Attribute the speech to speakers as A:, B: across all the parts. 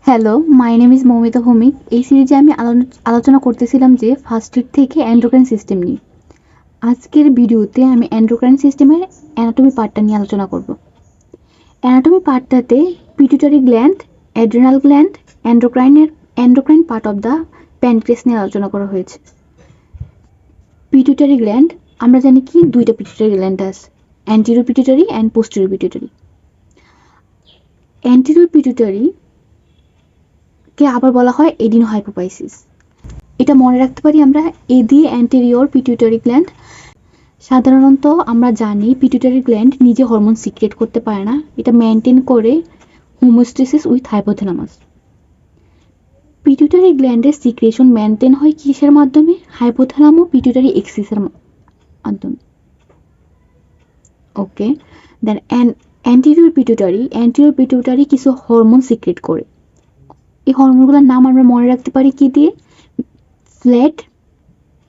A: Hello, my name is Moumita Bhowmik. এই সিরিজে আমি আলোচনা করতেছিলাম যে ফার্স্ট এড থেকে এন্ডোক্রাইন সিস্টেম নিয়ে। আজকের ভিডিওতে আমি এন্ডোক্রাইন সিস্টেমের অ্যানাটমি পার্টটা নিয়ে আলোচনা করব। অ্যানাটমি পার্টটাতে pituitary gland, adrenal gland, endocrine part of the pancreas নিয়ে আলোচনা করা হয়েছে। পিটুইটারি গ্ল্যান্ড, আমরা জানি কি দুইটা পিটুইটারি গ্ল্যান্ড আছে, anterior pituitary and posterior pituitary. Anterior pituitary কে আবার বলা হয় এডিনোহাইপোপাইসিস। এটা মনে রাখতে পারি আমরা এ দিয়ে অ্যান্টেরিয়র পিটুইটারি গ্ল্যান্ড। সাধারণত আমরা জানি পিটুইটারি গ্ল্যান্ড নিজে হরমোন সিক্রেট করতে পারে না, এটা মেনটেন করে হোমোস্টেসিস উইথ হাইপোথ্যালামাস। পিটুইটারি গ্ল্যান্ডের সিক্রেশন মেনটেন হয় কিসের মাধ্যমে? হাইপোথ্যালামো পিটুইটারি এক্সিসের মাধ্যমে। ওকে, দেন অ্যান্টেরিয়র পিটুইটারি কিছু হরমোন সিক্রেট করে। এই হরমোনগুলোর নাম আমরা মনে রাখতে পারি কি দিয়ে? ফ্ল্যাট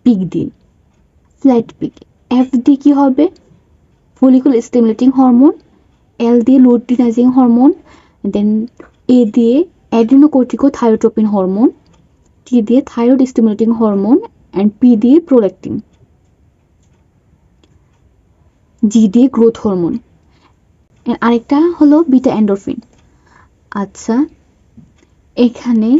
A: পিক দিয়ে। Flat peak. এফ দিয়ে কি হবে? Follicle stimulating hormone. এল দিয়ে লুটিনাইজিং হরমোন। দেন এ দিয়ে অ্যাড্রিনোকর্টিকোথাইরোট্রপিন হরমোন। টি দিয়ে thyroid stimulating hormone and P দিয়ে প্রোল্যাক্টিন। জি দিয়ে গ্রোথ হরমোন। আরেকটা হলো বিটা এন্ডোরফিন। আচ্ছা, এখানে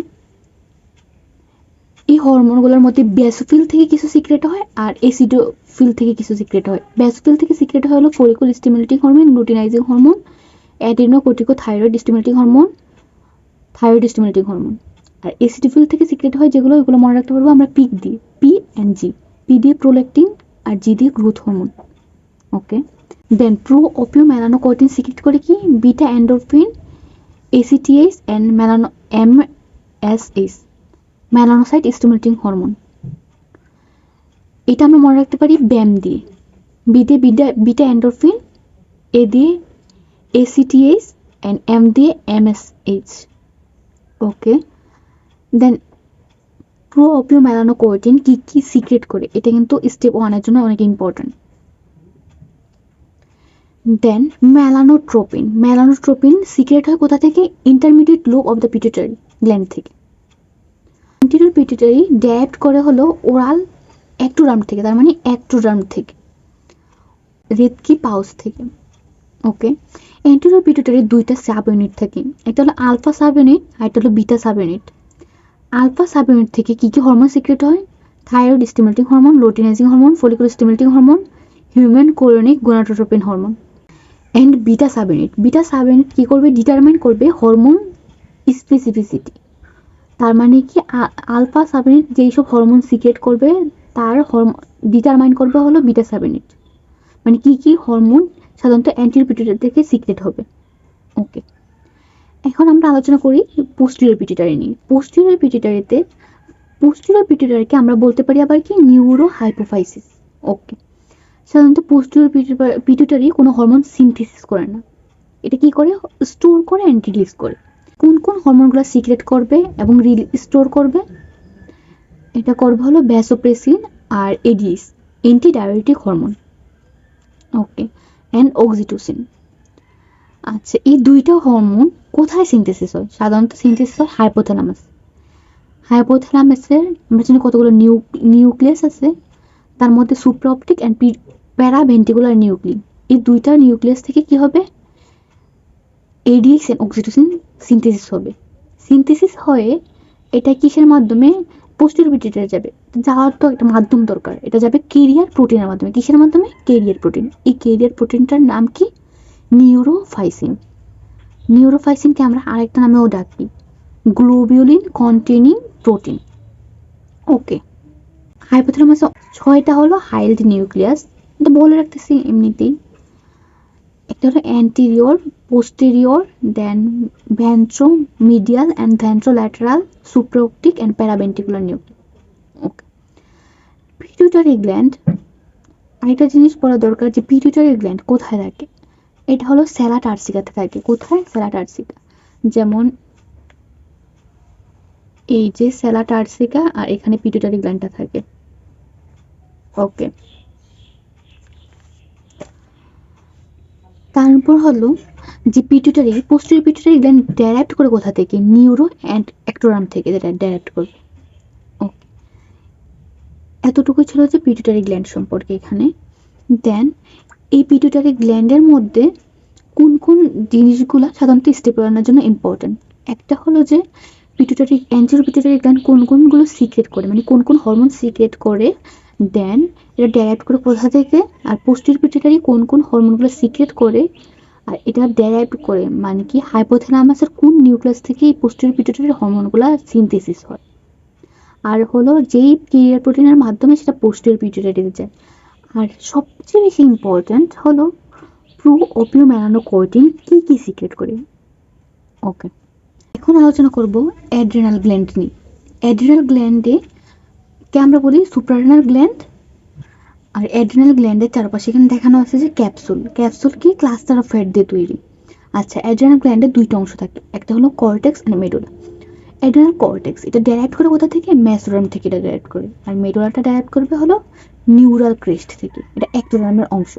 A: এই হরমোনগুলোর মধ্যে ব্যাসোফিল থেকে কিছু সিক্রেট হয় আর এসিডোফিল থেকে কিছু সিক্রেট হয়। ব্যাসোফিল থেকে সিক্রেট হয় হলো follicle stimulating hormone, luteinising hormone, adrenocorticothyroid stimulating hormone, thyroid stimulating hormone. আর এসিডোফিল থেকে সিক্রেট হয় যেগুলো, ওগুলো মনে রাখতে পারবো আমরা পিক দিয়ে, পি অ্যান্ড জি। পি দিয়ে প্রোল্যাক্টিন আর জি দিয়ে গ্রোথ হরমোন। ওকে, দেন প্রো অপিও মেলানোকর্টিন সিক্রেট করে কি? Beta endorphin, ACTH and এমএসএইচ, melanocyte stimulating hormone. এটা আমরা মনে রাখতে পারি ব্যাম দিয়ে। বি দিয়ে বিটা এন্ডোরফিন, এ দিয়ে এসিটিএইচ অ্যান্ড এম দিয়ে এমএসএইচ। ওকে, দেন প্রো অপিও মেলানোকর্টিন কি কি সিক্রেট করে, এটা কিন্তু স্টেপ 1 এর জন্য অনেক ইম্পর্টেন্ট। দেন মেলানোট্রোপিন সিক্রেট হয় কোথা থেকে? Intermediate lobe of the pituitary gland থেকে। অ্যান্টেরিয়র পিটুইটারি ডেরাইভড করে হলো ওরাল অ্যাক্টোডার্ম থেকে, তার মানে অ্যাক্টোডার্ম থেকে, রেদকি পাউস থেকে। ওকে, অ্যান্টেরিয়র পিটুইটারির দুইটা সাব ইউনিট থাকে, একটা হলো আলফা সাব ইউনিট আর একটা হলো beta sub unit. Alpha sub unit থেকে কি কি হরমোন সিক্রেট হয়? Thyroid stimulating hormone, luteinising hormone, follicle stimulating hormone, human chorionic gonadotropin hormone. And beta sub unit কি করবে? ডিটারমাইন করবে হরমোন স্পেসিফিসিটি। তার মানে কি আলফা সাব ইউনিট যেই সব হরমোন সিক্রেট করবে তার ডিটারমাইন করবে হলো বিটা সাব ইউনিট, মানে কি কি হরমোন সাধারণত অ্যান্টেরিয়র পিটুইটারি থেকে সিক্রেট হবে। ওকে, এখন আমরা আলোচনা করি পোস্টেরিয়র পিটুইটারি নিয়ে। পোস্টেরিয়র পিটুইটারিকে আমরা বলতে পারি আবার কি? Neuro hypophysis. ওকে, সাধারণত পোস্টেরিয়র পিটুইটারি কোনো হরমোন সিনথেসিস করে না, এটা কি করে? স্টোর করে অ্যান্ড রিলিজ করে। কোন কোন হরমোনগুলো সিক্রেট করবে এবং স্টোর করবে? এটা করবে হলো ভ্যাসোপ্রেসিন আর ADS, anti diabetic hormone. Okay, and oxytocin. আচ্ছা, এই দুইটা হরমোন কোথায় সিনথেসিস হয়? সাধারণত সিনথেসিস হয় হাইপোথ্যালামাসের। আমরা জানি কতগুলো নিউক্লিয়াস আছে, তার মধ্যে সুপ্রাঅপটিক অ্যান্ড প্যারাভেন্ট্রিকুলার নিউক্লিয়াস। এই দুইটা নিউক্লিয়াস থেকে কি হবে? এডিএক্স এন্ড অক্সিটোসিন সিনথেসিস হয়ে এটা কিসের মাধ্যমে? পোস্টেরিয়র পিটুইটারি যাবে। যাওয়ার তো একটা মাধ্যম দরকার, এটা যাবে ক্যারিয়ার প্রোটিনের মাধ্যমে। কিসের মাধ্যমে? Career protein. এই ক্যারিয়ার প্রোটিনটার নাম কি? নিউরোফাইসিনকে আমরা আরেকটা নামেও ডাকি গ্লোবিউলিন কন্টেনিং প্রোটিন। ওকে, হাইপোথ্যালামাসে 6টা হলো হাইল্ড নিউক্লিয়াস, এটা বলে রাখতেছি এমনিতেই। একটা হলো anterior, posterior, then ventromedial and ventrolateral, supraoptic and paraventricular nucleus. Okay, pituitary gland, আরেকটা জিনিস পড়া দরকার যে পিটুইটারি গ্ল্যান্ড কোথায় থাকে। এটা হলো সেলা টার্সিকাতে থাকে। কোথায়? সেলা টার্সিকা। যেমন এই যে সেলা টার্সিকা, আর এখানে পিটুইটারি গ্ল্যান্ডটা থাকে। ওকে, তারপর হলো যে pituitary posterior pituitary gland direct করে কোথা থেকে, নিউরো অ্যান্ড অ্যাক্টোরাম থেকে যেটা ডাইরেক্ট করবে। ওকে, এতটুকু ছিল যে পিটুইটারি গ্ল্যান্ড সম্পর্কে এখানে। দেন এই পিটুইটারি গ্ল্যান্ডের মধ্যে কোন কোন জিনিসগুলো সাধারণত স্টেপ ওয়ানের জন্য ইম্পর্টেন্ট। একটা হলো যে পিটুইটারি অ্যাঞ্টেরিয়র পিটুইটারি গ্ল্যান্ড কোন কোনগুলো সিক্রেট করে, মানে কোন কোন হরমোন সিক্রেট করে, দেন এটা ডাইরেক্ট করে কোথা থেকে, আর পোস্টেরিয়র পিটুইটারি কোন কোন হরমোনগুলো সিক্রেট করে, আর এটা ডাইরেক্ট করে মানে কি হাইপোথ্যালামাসের কোন নিউক্লিয়াস থেকে এই পোস্টেরিয়র পিটুইটারি হরমোনগুলো সিনথেসিস হয়, আর হলো যেই ক্যারিয়ার প্রোটিনের মাধ্যমে সেটা পোস্টেরিয়র পিটুইটারিতে যায়। আর সবচেয়ে বেশি ইম্পর্ট্যান্ট হলো প্রো ওপিও মেলানোকর্টিন কি কি সিক্রেট করে। ওকে, এখন আলোচনা করব অ্যাড্রিনাল গ্ল্যান্ড নিয়ে। অ্যাড্রিনাল গ্ল্যান্ডে কে আমরা বলি সুপ্রারেনাল গ্ল্যান্ড, আর অ্যাড্রিনাল গ্ল্যান্ডের চারপাশে এখানে দেখানো আছে যে ক্যাপসুল। ক্যাপসুল কি ক্লাস্টার অফ ফ্যাট দিয়ে তৈরি। আচ্ছা, অ্যাড্রিনাল গ্ল্যান্ডের দুইটা অংশ থাকে, একটা হলো কর্টেক্স আর মেডুলা। অ্যাড্রিনাল কর্টেক্স এটা ডাইরেক্ট করে কোথা থেকে, মেসোরাম থেকে এটা ডাইরেক্ট করে, আর মেডুলাটা ডাইরেক্ট করবে হলো নিউরাল ক্রেস্ট থেকে, এটা অ্যাক্টোরামের অংশ।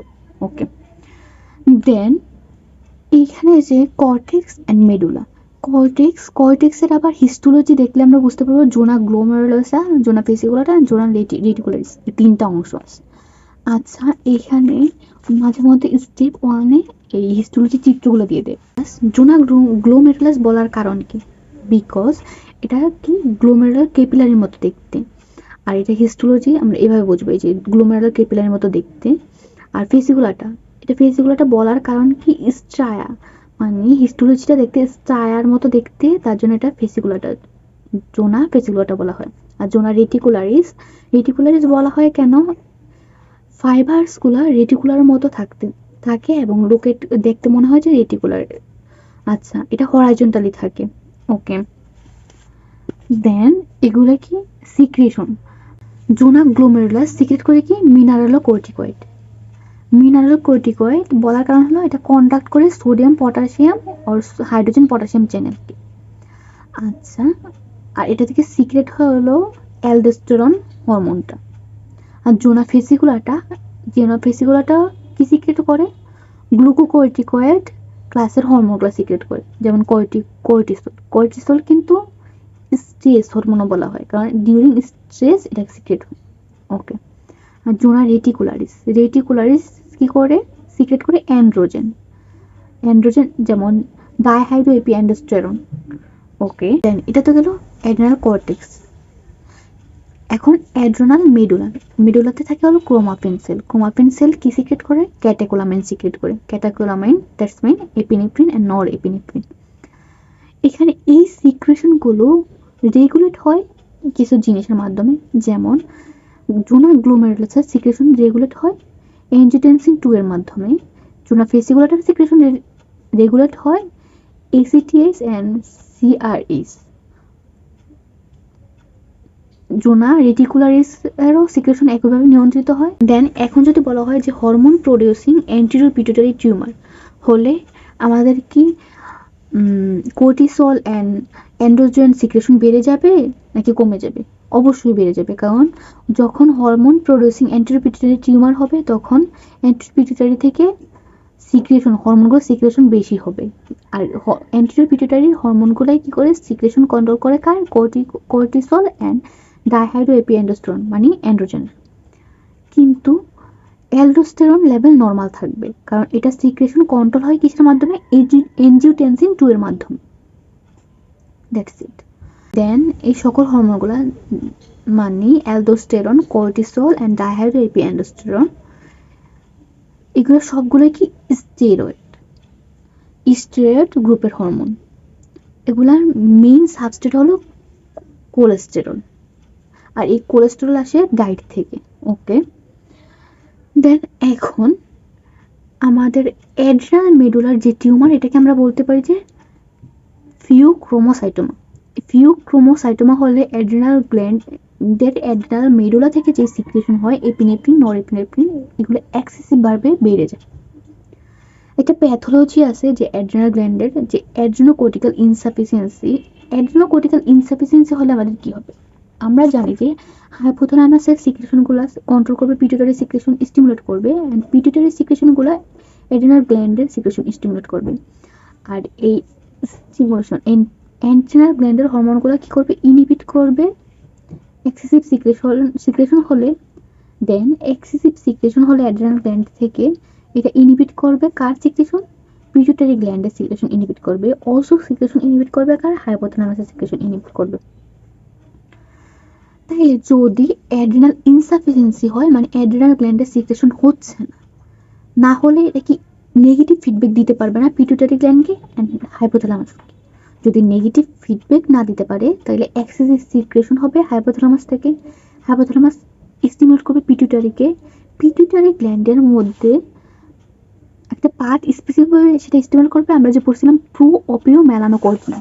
A: ওকে, দেন এইখানে যে কর্টেক্স অ্যান্ড মেডুলা, কর্টেক্সের আবার হিস্টোলজি দেখলে আমরা বুঝতে পারবো জোনা গ্লোমেরুলাসা, জোনা ফেসিকুলাটা, জোনা রেটিকুলারিস, তিনটা অংশ আছে। আচ্ছা, এখানে মাঝে মধ্যে স্টেপ ওয়ানে এই হিস্টোলজি চিত্রগুলো দিয়ে দেয়। জোনা গ্লোমেরুলাস বলার কারণ কি, বিকজ এটা কি গ্লোমেরুলার ক্যাপিলারির মতো দেখতে, আর এটা হিস্টোলজি আমরা এভাবে বুঝবো যে গ্লোমেরুলার ক্যাপিলারির মতো দেখতে। আর ফেসিকুলাটা বলার কারণ কি, স্ট্রায়া মানে হিস্টোলজিটা দেখতে স্ট্রায়ার মতো দেখতে, তার জন্য এটা জোনা ফেসিকুলাটা বলা হয়। আর জোনা রেটিকুলারিস বলা হয় কেন, ফাইবারসগুলো রেটিকুলার মতো থাকে এবং লোকে দেখতে মনে হয় যে রেটিকুলার। আচ্ছা, এটা হরাইজন্টালি থাকে। ওকে, দেন এগুলা কি সিক্রেশন, জোনা গ্লোমেরুলাস সিক্রেট করে কি মিনারেলোকর্টিকয়েড বলার কারণ হলো এটা কন্ডাক্ট করে সোডিয়াম পটাশিয়াম আর হাইড্রোজেন পটাশিয়াম চ্যানেল। আচ্ছা, আর এটা থেকে সিক্রেট হলো অ্যালডোস্টেরন হরমোনটা। আর জোনা ফেসিকুলাটা কি সিক্রেট করে, গ্লুকোকর্টিকয়েড ক্লাসের হরমোনগুলো সিক্রেট করে, যেমন কর্টিসল কিন্তু স্ট্রেস হরমোনও বলা হয়, কারণ ডিউরিং স্ট্রেস এটা সিক্রেট হয়। ওকে, আর জোনা রেটিকুলারিস কি করে, সিক্রেট করে অ্যান্ড্রোজেন, যেমন ডাইহাইড্রোএপিঅ্যান্ডোস্টেরন। ওকে, দেন এটা তো গেল অ্যাড্রিনাল কর্টেক্স। এখন অ্যাড্রিনাল মেডুলাতে থাকে হলো ক্রোমাটিন সেল কি সিক্রেট করে, ক্যাটেকোলামাইন সিক্রেট করে। Catecholamine that's mean epinephrine and norepinephrine. এখানে এই সিক্রেশনগুলো রেগুলেট হয় কিছু জিনিসের মাধ্যমে, যেমন জোনা গ্লোমেরুলাসের সিক্রেশন রেগুলেট হয় এনজিওটেনসিন 2 এর মাধ্যমে, জোনা ফেসিকুলাটার সিক্রেশন রেগুলেট হয় ACTH and CRS, zona reticularis এরও সিক্রেশন একইভাবে নিয়ন্ত্রিত হয়। দেন এখন যদি বলা হয় যে hormone producing anterior pituitary tumour হলে আমাদের কি কোর্টিসল অ্যান্ড অ্যান্ড্রোজেন সিক্রেশন বেড়ে যাবে নাকি কমে যাবে? অবশ্যই বেড়ে যাবে, কারণ যখন hormone producing anterior pituitary tumour হবে তখন অ্যান্টেরিয়র পিটুইটারি থেকে হরমোনগুলো সিক্রেশন বেশি হবে। আর অ্যান্টেরিয়র পিটুইটারির হরমোনগুলাই কি করে সিক্রেশন কন্ট্রোল করে, কার কর্টিসল অ্যান্ড ডাইহাইড্রোএপিঅ্যান্ডোস্টেরন মানে অ্যান্ড্রোজেন। কিন্তু অ্যালডোস্টেরন লেভেল নর্মাল থাকবে, কারণ এটা সিক্রেশন কন্ট্রোল হয় কিসের মাধ্যমে, এনজিওটেনসিন 2 এর মাধ্যমে। That's it. দেন এই সকল হরমোনগুলো মানে অ্যালডোস্টেরন, কর্টিসল অ্যান্ড ডাইহাইড্রোএপিঅ্যান্ডোস্টেরন এগুলো সবগুলোই কি স্টেরয়েড গ্রুপের হরমোন। এগুলার মেইন সাবস্ট্রেট হলো কোলেস্টেরল, আর এই কোলেস্টেরল আসে ডায়েট থেকে। ওকে, দেন এখন আমাদের অ্যাড্রিনাল মেডুলার যে টিউমার এটাকে আমরা বলতে পারি যে ফিউক্রোমোসাইটোমা হলে অ্যাড্রিনাল গ্ল্যান্ডের অ্যাড্রিনাল মেডুলা থেকে যে সিক্রেশন হয় এপিনেফ্রিন, নরএপিনেফ্রিন এগুলো এক্সেসিভ ভাবে বেড়ে যায়। একটা প্যাথোলজি আছে যে অ্যাড্রিনাল গ্ল্যান্ডের যে অ্যাড্রিনোকর্টিক্যাল ইনসাফিসিয়েন্সি হলে আমাদের কি হবে, আমরা জানি যে হাইপোথ্যালামাসের সিক্রেশনগুলো কন্ট্রোল করবে, পিটুইটারি সিক্রেশন স্টিমুলেট করবে, এন্ড পিটুইটারি সিক্রেশনগুলো অ্যাড্রিনাল গ্ল্যান্ডের সিক্রেশন স্টিমুলেট করবে। আর এই স্টিমুলেশন অ্যাড্রিনাল গ্ল্যান্ডের হরমোনগুলো কি করবে, ইনহিবিট করবে এক্সেসিভ সিক্রেশন হলে, দেন এক্সেসিভ সিক্রেশন হলে অ্যাড্রিনাল গ্ল্যান্ড থেকে এটা ইনহিবিট করবে কার সিক্রেশন, পিটুইটারি গ্ল্যান্ডের সিক্রেশন ইনহিবিট করবে, অলসো সিক্রেশন ইনহিবিট করবে কার, হাইপোথ্যালামাসের সিক্রেশন ইনহিবিট করবে। তাই যদি অ্যাড্রিনাল ইনসাফিসিয়েন্সি হয়, মানে অ্যাড্রিনাল গ্ল্যান্ডের সিক্রেশন হচ্ছে না, না হলে এটা কি নেগেটিভ ফিডব্যাক দিতে পারবে না পিটুইটারি গ্ল্যান্ডকে অ্যান্ড হাইপোথ্যালামাসকে। যদি নেগেটিভ ফিডব্যাক না দিতে পারে তাহলে এক্সেসিভ সিক্রেশন হবে হাইপোথ্যালামাস থেকে, হাইপোথ্যালামাস স্টিমুলেট করবে পিটুইটারিকে, পিটুইটারি গ্ল্যান্ডের মধ্যে একটা পার্ট স্পেসিফিকভাবে সেটা স্টিমুলেট করবে, আমরা যে পড়ছিলাম প্রো অপিও মেলানোকর্টিন,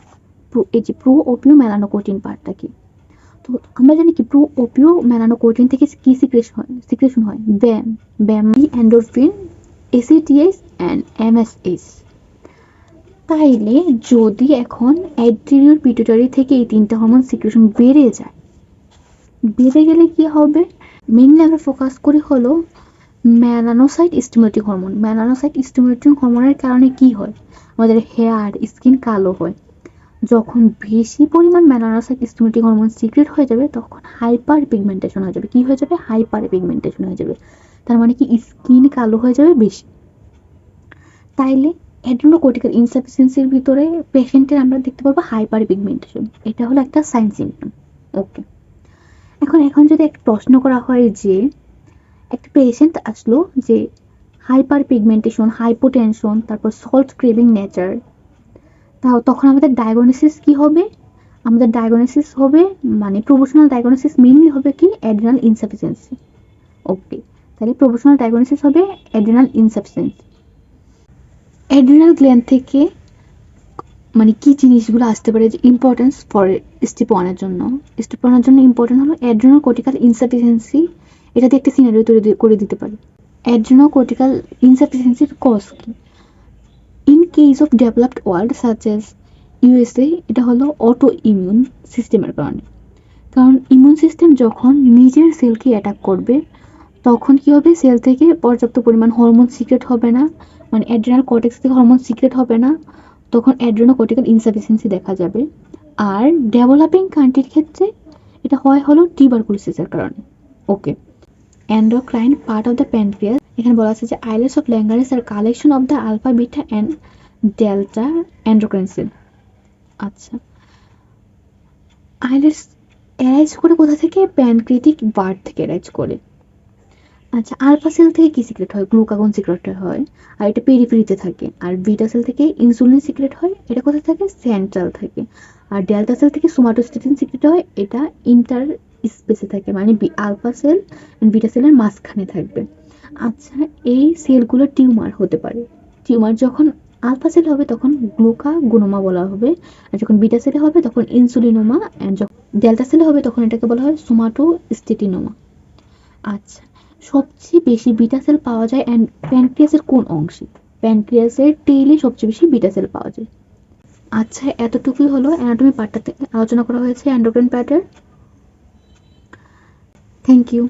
A: এই যে প্রো অপিও মেলানোকর্টিন পার্টটা কি, তো আমরা জানি কি প্রো অপিও মেলানোকর্টিন থেকে কি সিক্রেশন হয় ব্যাম, এন্ডোরফিন, এসিটিএস অ্যান্ড এমএসএস। তাইলে যদি এখন অ্যাড্রিনাল পিটুইটারি থেকে এই তিনটা হরমোন সিক্রেশন বেড়ে যায়, বেড়ে গেলে কি হবে, মেইনলি আমরা ফোকাস করি হলো melanocyte stimulating hormone. Melanocyte stimulating হরমোনের কারণে কি হয়, আমাদের হেয়ার স্কিন কালো হয়। যখন বেশি পরিমাণ মেলানোসাইট স্টিমুলেটিং হরমোন সিক্রেট হয়ে যাবে তখন হাইপার পিগমেন্টেশন হয়ে যাবে। কি হয়ে যাবে, হাইপার পিগমেন্টেশন হয়ে যাবে, তার মানে কি স্কিন কালো হয়ে যাবে বেশি। তাইলে অ্যাড্রিনোকর্টিক্যাল ইনসাফিসিয়েন্সির ভিতরে পেশেন্টের আমরা দেখতে পারবো হাইপার পিগমেন্টেশন, এটা হলো একটা সাইন সিম্পটম। ওকে, এখন যদি একটা প্রশ্ন করা হয় যে একটা পেশেন্ট আসলো যে হাইপার পিগমেন্টেশন, হাইপোটেনশন, তারপর সল্ট ক্রেভিং নেচার, তখন আমাদের ডায়াগনোসিস কি হবে, আমাদের ডায়াগনোসিস হবে মানে প্রপোর্শনাল ডায়াগনোসিস মেইনলি হবে কি অ্যাড্রিনাল ইনসাফিসিয়েন্সি। ওকে, তাহলে প্রপোর্শনাল ডায়াগনোসিস হবে অ্যাড্রিনাল ইনসাফিসিয়েন্সি। অ্যাড্রিনাল গ্ল্যান্ড থেকে মানে কি জিনিসগুলো আসতে পারে যে ইম্পর্টেন্স ফর স্টেপ 1 এর জন্য, স্টেপ 1 এর জন্য ইম্পর্টেন্ট হলো অ্যাড্রিনোকর্টিক্যাল ইনসাফিসিয়েন্সি, এটা দিয়ে একটা সিনারিও তৈরি করে দিতে পারে। অ্যাড্রিনোকর্টিক্যাল ইনসাফিসিয়েন্সির কজ কি, in case of developed world such as USA, এটা হলো অটো ইমিউন সিস্টেমের কারণে। কারণ ইমিউন সিস্টেম যখন নিজের সেলকে অ্যাটাক করবে তখন কি হবে, সেল থেকে পর্যাপ্ত পরিমাণ হরমোন সিক্রেট হবে না, মানে অ্যাড্রিনাল কর্টেক্স থেকে হরমোন সিক্রেট হবে না, তখন অ্যাড্রিনোকর্টিক্যাল ইনসাফিসিয়েন্সি দেখা যাবে। আর ডেভেলপিং কান্ট্রির ক্ষেত্রে এটা হয় হলো টিউবারকুলোসিসের কারণে। Okay, endocrine part of the pancreas, এখানে বলা আছে যে আইলেটস অফ ল্যাঙ্গারিস আর collection of the alpha beta and delta endocrine cell. আচ্ছা, আইলেটস অ্যারাইজ করে কোথা থেকে, প্যানক্রিয়াটিক বার্ড থেকে অ্যারাইজ করে। আচ্ছা, আলফা সেল থেকে কি সিক্রেট হয়, গ্লুকাগন সিক্রেট হয়, আর এটা পেরিফেরিতে থাকে। আর বিটা সেল থেকে ইনসুলিন সিক্রেট হয়, এটা কোথায় থাকে, সেন্ট্রাল থাকে। আর ডেল্টা সেল থেকে সোমাটোস্টেটিন সিক্রেট হয়, এটা ইন্টার স্পেসে থাকে, মানে আলফা সেল বিটা সেলের মাঝখানে থাকবে। আচ্ছা, এই সেলগুলো টিউমার হতে পারে। টিউমার যখন আলফা সেল হবে তখন গ্লুকাগোনোমা বলা হবে, আর যখন বিটা সেলে হবে তখন ইনসুলিনোমা, অ্যান্ড যখন ডেল্টা সেলে হবে তখন এটাকে বলা হয় সোমাটোস্টেটিনোমা। আচ্ছা, সবচেয়ে বেশি বিটা সেল পাওয়া যায় প্যানক্রিয়াসের কোন অংশে, প্যানক্রিয়াসের টেইলে সবচেয়ে বেশি বিটা সেল পাওয়া যায়। আচ্ছা, এতটুকুই হলো অ্যানাটমি পার্টটাতে আলোচনা করা হয়েছে এন্ডোক্রাইন প্যাটার্ন। Thank you.